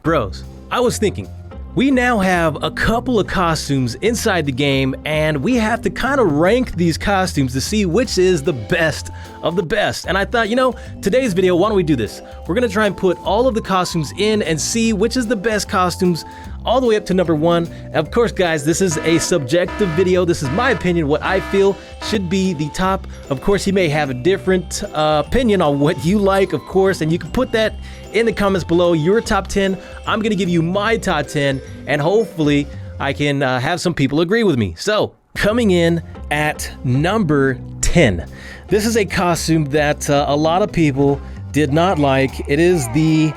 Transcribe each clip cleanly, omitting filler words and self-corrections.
Bros, I was thinking, we now have a couple of costumes inside the game, and we have to kind of rank these costumes to see which is the best of the best. And I thought, you know, today's video, why don't we do this? We're gonna try and put all of the costumes in and see which is the best costumes all the way up to number 1. And of course, guys, this is a subjective video. This is my opinion, what I feel should be the top. Of course, you may have a different opinion on what you like, of course, and you can put that in the comments below, your top 10. I'm gonna give you my top 10, and hopefully I can have some people agree with me. So, coming in at number 10. This is a costume that a lot of people did not like. It is the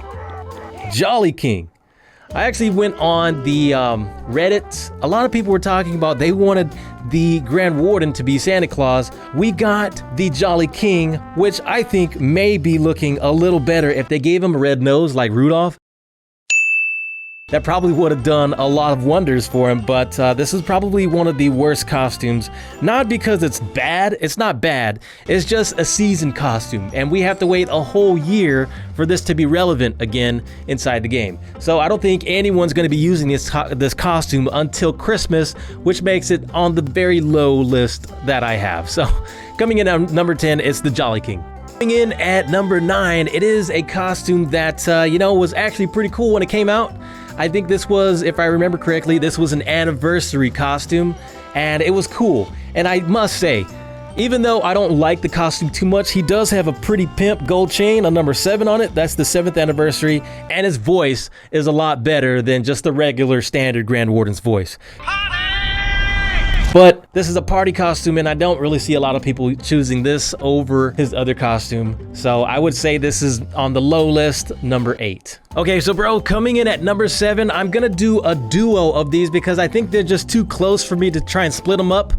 Jolly King. I actually went on the Reddit. A lot of people were talking about they wanted the Grand Warden to be Santa Claus. We got the Jolly King, which I think may be looking a little better if they gave him a red nose like Rudolph. That probably would have done a lot of wonders for him, but this is probably one of the worst costumes. Not because it's bad, it's not bad, it's just a season costume, and we have to wait a whole year for this to be relevant again inside the game. So I don't think anyone's going to be using this costume until Christmas, which makes it on the very low list that I have. So coming in at number 10, it's the Jolly King. Coming in at number 9, it is a costume that, you know, was actually pretty cool when it came out. I think this was, if I remember correctly, this was an anniversary costume, and it was cool. And I must say, even though I don't like the costume too much, he does have a pretty pimp gold chain, a number 7 on it. That's the 7th anniversary, and his voice is a lot better than just the regular standard Grand Warden's voice. But this is a party costume, and I don't really see a lot of people choosing this over his other costume. So I would say this is on the low list, number 8. Okay, so bro, coming in at number 7, I'm gonna do a duo of these because I think they're just too close for me to try and split them up.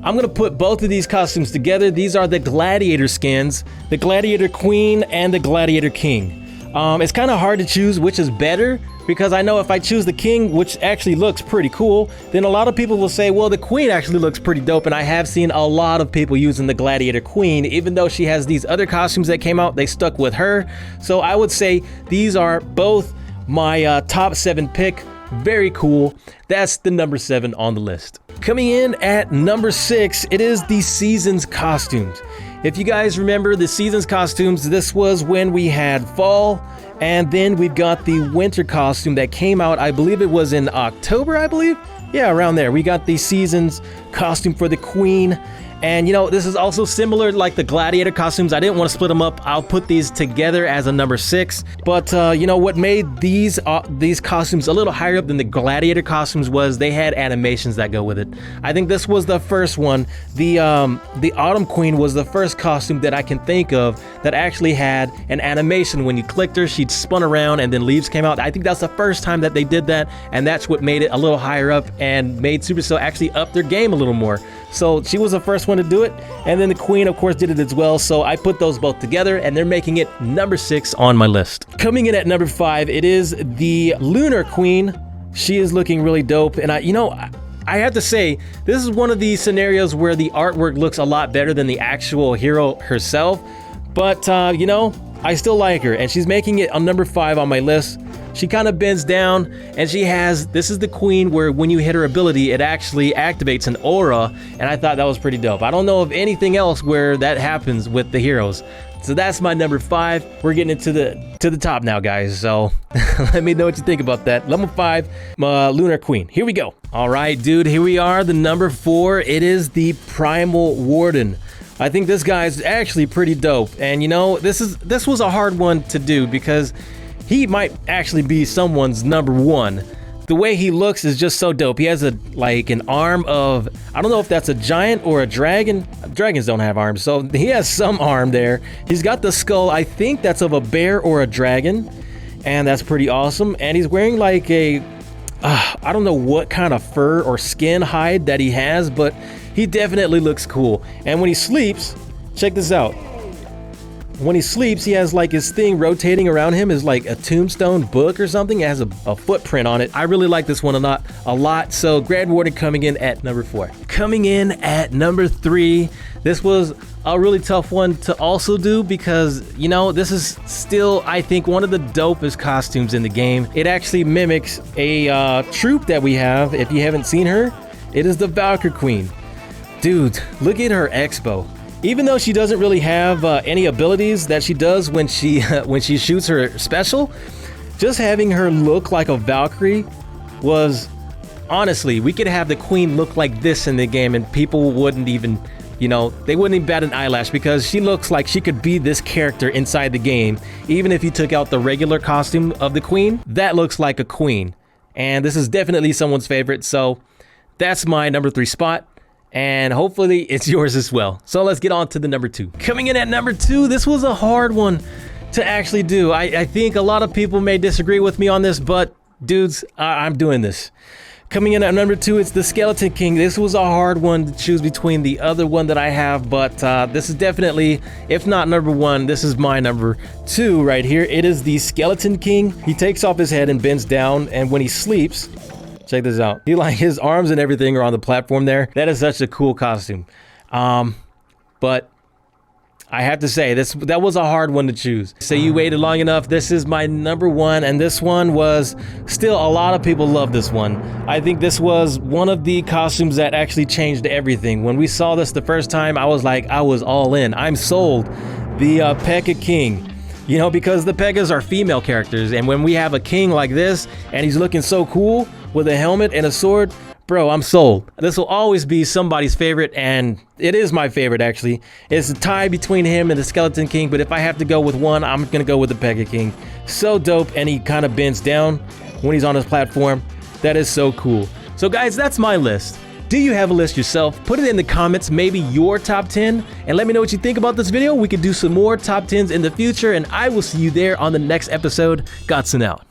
I'm gonna put both of these costumes together. These are the Gladiator skins, the Gladiator Queen and the Gladiator King. It's kind of hard to choose which is better, because I know if I choose the King, which actually looks pretty cool, then a lot of people will say, well, the Queen actually looks pretty dope, and I have seen a lot of people using the Gladiator Queen. Even though she has these other costumes that came out, they stuck with her. So I would say these are both my top 7 pick. Very cool. That's the number 7 on the list. Coming in at number 6, it is the Seasons costumes. If you guys remember the Seasons costumes, this was when we had fall, and then we've got the winter costume that came out, I believe it was in October, I believe? Yeah, around there. We got the Seasons costume for the Queen. And you know, this is also similar like the Gladiator costumes. I didn't want to split them up. I'll put these together as a number 6. But you know, what made these costumes a little higher up than the Gladiator costumes was they had animations that go with it. I think this was the first one. The Autumn Queen was the first costume that I can think of that actually had an animation. When you clicked her, she'd spun around and then leaves came out. I think that's the first time that they did that, and that's what made it a little higher up and made Supercell actually up their game a little more. So she was the first one to do it, and then the Queen of course did it as well. So I put those both together, and they're making it number 6 on my list. Coming in at number 5, it is the Lunar Queen. She is looking really dope, and I have to say, this is one of these scenarios where the artwork looks a lot better than the actual hero herself. But you know, I still like her, and she's making it on number 5 on my list. She kind of bends down, and she has, this is the Queen where when you hit her ability, it actually activates an aura, and I thought that was pretty dope. I don't know of anything else where that happens with the heroes. So that's my number 5. We're getting into the top now, guys. So let me know what you think about that. Number 5, Lunar Queen. Here we go. All right, dude, here we are. The number 4, it is the Primal Warden. I think this guy is actually pretty dope. And you know, this was a hard one to do because he might actually be someone's number 1. The way he looks is just so dope. He has an arm of, I don't know if that's a giant or a dragon. Dragons don't have arms, so he has some arm there. He's got the skull, I think that's of a bear or a dragon, and that's pretty awesome. And he's wearing like a, I don't know what kind of fur or skin hide that he has, but he definitely looks cool. And when he sleeps, check this out. When he sleeps, he has like his thing rotating around him is like a tombstone book or something. It has a footprint on it. I really like this one a lot. So Grand Warden coming in at number 4. Coming in at number 3, This was a really tough one to also do because, you know, this is still, I think, one of the dopest costumes in the game. It actually mimics a troop that we have. If you haven't seen her, it is the Valkyrie Queen. Dude, look at her expo. Even though she doesn't really have any abilities that she does when she when she shoots her special, just having her look like a Valkyrie was, honestly, we could have the Queen look like this in the game and people wouldn't even, you know, they wouldn't even bat an eyelash because she looks like she could be this character inside the game. Even if you took out the regular costume of the Queen, that looks like a Queen. And this is definitely someone's favorite, so that's my number 3 spot. And hopefully it's yours as well. So let's get on to the number 2. Coming in at number 2, this was a hard one to actually do. I think a lot of people may disagree with me on this, but dudes, I'm doing this. Coming in at number 2, it's the Skeleton King. This was a hard one to choose between the other one that I have, but this is definitely, if not number 1, this is my number 2 right here. It is the Skeleton King. He takes off his head and bends down, and when he sleeps, check this out. He, like, his arms and everything are on the platform there. That is such a cool costume. But I have to say, that was a hard one to choose. So you waited long enough. This is my number 1, and this one was still, a lot of people love this one. I think this was one of the costumes that actually changed everything. When we saw this the first time, I was like, I was all in. I'm sold. The Pekka King. You know, because the Pekkas are female characters, and when we have a king like this, and he's looking so cool with a helmet and a sword, bro, I'm sold. This will always be somebody's favorite, and it is my favorite, actually. It's a tie between him and the Skeleton King, but if I have to go with one, I'm gonna go with the Pekka King. So dope, and he kind of bends down when he's on his platform. That is so cool. So guys, that's my list. Do you have a list yourself? Put it in the comments, maybe your top 10, and let me know what you think about this video. We could do some more top 10s in the future, and I will see you there on the next episode. Godson out.